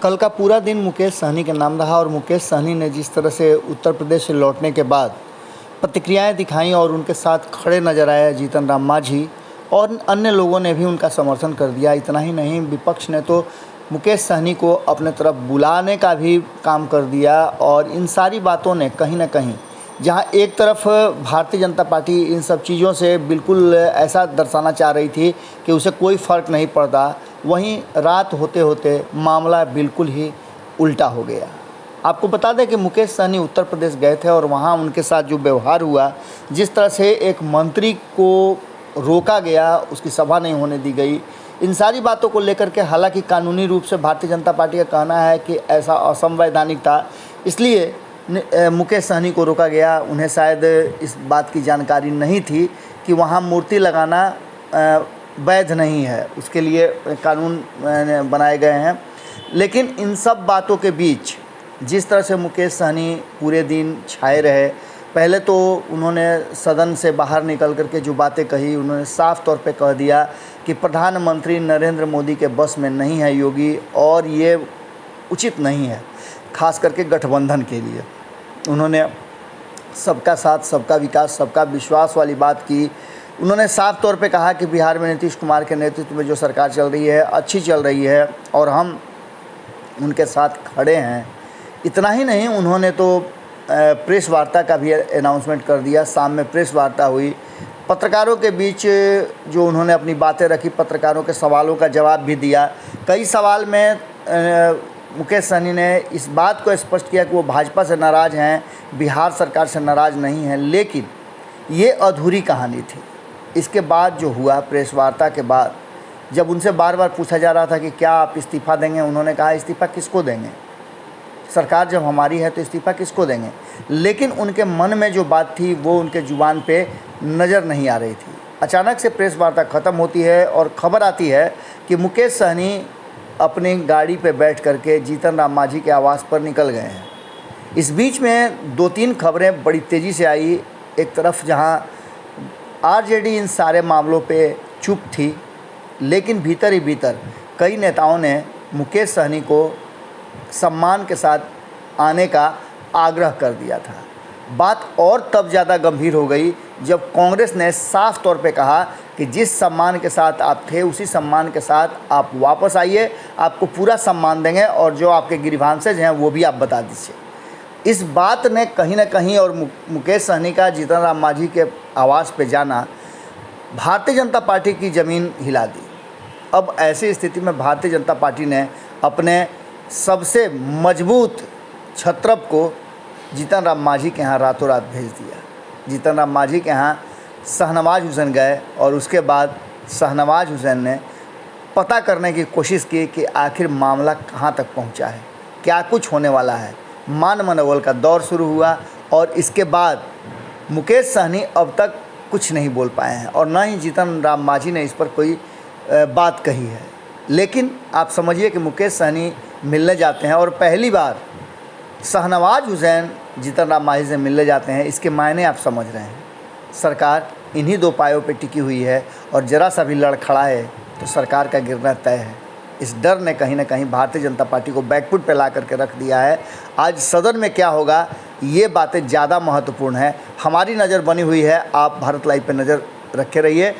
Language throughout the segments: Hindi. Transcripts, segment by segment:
कल का पूरा दिन मुकेश सहनी के नाम रहा और मुकेश सहनी ने जिस तरह से उत्तर प्रदेश से लौटने के बाद प्रतिक्रियाएं दिखाई और उनके साथ खड़े नजर आए जीतन राम मांझी और अन्य लोगों ने भी उनका समर्थन कर दिया। इतना ही नहीं, विपक्ष ने तो मुकेश सहनी को अपने तरफ बुलाने का भी काम कर दिया और इन सारी बातों ने कहीं ना कहीं, जहां एक तरफ भारतीय जनता पार्टी इन सब चीज़ों से बिल्कुल ऐसा दर्शाना चाह रही थी कि उसे कोई फ़र्क नहीं पड़ता, वहीं रात होते होते मामला बिल्कुल ही उल्टा हो गया। आपको बता दें कि मुकेश सहनी उत्तर प्रदेश गए थे और वहां उनके साथ जो व्यवहार हुआ, जिस तरह से एक मंत्री को रोका गया, उसकी सभा नहीं होने दी गई, इन सारी बातों को लेकर के हालांकि कानूनी रूप से भारतीय जनता पार्टी का कहना है कि ऐसा असंवैधानिक था, इसलिए मुकेश सहनी को रोका गया। उन्हें शायद इस बात की जानकारी नहीं थी कि वहाँ मूर्ति लगाना वैध नहीं है, उसके लिए कानून बनाए गए हैं। लेकिन इन सब बातों के बीच जिस तरह से मुकेश सहनी पूरे दिन छाए रहे, पहले तो उन्होंने सदन से बाहर निकल करके जो बातें कही, उन्होंने साफ तौर पे कह दिया कि प्रधानमंत्री नरेंद्र मोदी के बस में नहीं है योगी और ये उचित नहीं है, खास करके गठबंधन के लिए। उन्होंने सबका साथ, सबका विकास, सबका विश्वास वाली बात की। उन्होंने साफ तौर पे कहा कि बिहार में नीतीश कुमार के नेतृत्व में जो सरकार चल रही है अच्छी चल रही है और हम उनके साथ खड़े हैं। इतना ही नहीं, उन्होंने तो प्रेस वार्ता का भी अनाउंसमेंट कर दिया। शाम में प्रेस वार्ता हुई, पत्रकारों के बीच जो उन्होंने अपनी बातें रखी, पत्रकारों के सवालों का जवाब भी दिया। कई सवाल में मुकेश सहनी ने इस बात को स्पष्ट किया कि वो भाजपा से नाराज़ हैं, बिहार सरकार से नाराज़ नहीं हैं, लेकिन ये अधूरी कहानी थी। इसके बाद जो हुआ, प्रेस वार्ता के बाद जब उनसे बार बार पूछा जा रहा था कि क्या आप इस्तीफ़ा देंगे, उन्होंने कहा इस्तीफ़ा किसको देंगे, सरकार जब हमारी है तो इस्तीफ़ा किसको देंगे। लेकिन उनके मन में जो बात थी वो उनके जुबान पे नज़र नहीं आ रही थी। अचानक से प्रेस वार्ता ख़त्म होती है और ख़बर आती है कि मुकेश सहनी अपनी गाड़ी पे बैठ करके जीतन राम मांझी के आवास पर निकल गए हैं। इस बीच में दो तीन खबरें बड़ी तेज़ी से आई। एक तरफ जहां आरजेडी इन सारे मामलों पे चुप थी, लेकिन भीतर ही भीतर कई नेताओं ने मुकेश सहनी को सम्मान के साथ आने का आग्रह कर दिया था। बात और तब ज़्यादा गंभीर हो गई जब कांग्रेस ने साफ तौर पे कहा कि जिस सम्मान के साथ आप थे उसी सम्मान के साथ आप वापस आइए, आपको पूरा सम्मान देंगे और जो आपके गिरीवांशज हैं वो भी आप बता दीजिए। इस बात ने कहीं ना कहीं और मुकेश सहनी का जीतन राम मांझी के आवास पे जाना भारतीय जनता पार्टी की ज़मीन हिला दी। अब ऐसी स्थिति में भारतीय जनता पार्टी ने अपने सबसे मजबूत छत्रप को जीतन राम मांझी के यहाँ रातों रात भेज दिया। जीतन राम मांझी के यहाँ शाहनवाज हुसैन गए और उसके बाद शाहनवाज हुसैन ने पता करने की कोशिश की कि आखिर मामला कहाँ तक पहुँचा है, क्या कुछ होने वाला है। मान मनोबल का दौर शुरू हुआ और इसके बाद मुकेश सहनी अब तक कुछ नहीं बोल पाए हैं और न ही जीतन राम मांझी ने इस पर कोई बात कही है। लेकिन आप समझिए कि मुकेश सहनी मिलने जाते हैं और पहली बार शाहनवाज हुसैन जीतन राम मांझी से मिलने जाते हैं। इसके मायने आप समझ रहे हैं। सरकार इन्हीं दो पायों पे टिकी हुई है और ज़रा सा भी लड़खड़ाए तो सरकार का गिरना तय है। इस डर ने कहीं ना कहीं भारतीय जनता पार्टी को बैकफुट पे ला करके रख दिया है। आज सदन में क्या होगा, ये बातें ज़्यादा महत्वपूर्ण है। हमारी नज़र बनी हुई है, आप भारत लाइव पे नज़र रखे रहिए,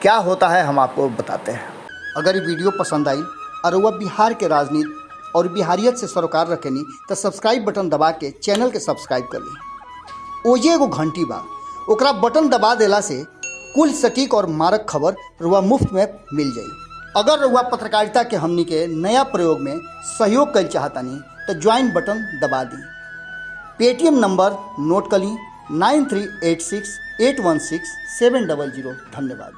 क्या होता है हम आपको बताते हैं। अगर ये वीडियो पसंद आई और वह बिहार के राजनीति और बिहारियत से सरोकार रखेनी तो सब्सक्राइब बटन दबा के चैनल के सब्सक्राइब कर ली। ओजे एगो घंटी बा, ओकरा बटन दबा देला से कुल सटीक और मारक खबर रुआ मुफ्त में मिल जाई। अगर रुआ पत्रकारिता के हमनी के नया प्रयोग में सहयोग कर चाहतानी तो ज्वाइन बटन दबा दी। पेटीएम नंबर नोट कर ली 9386816700। धन्यवाद।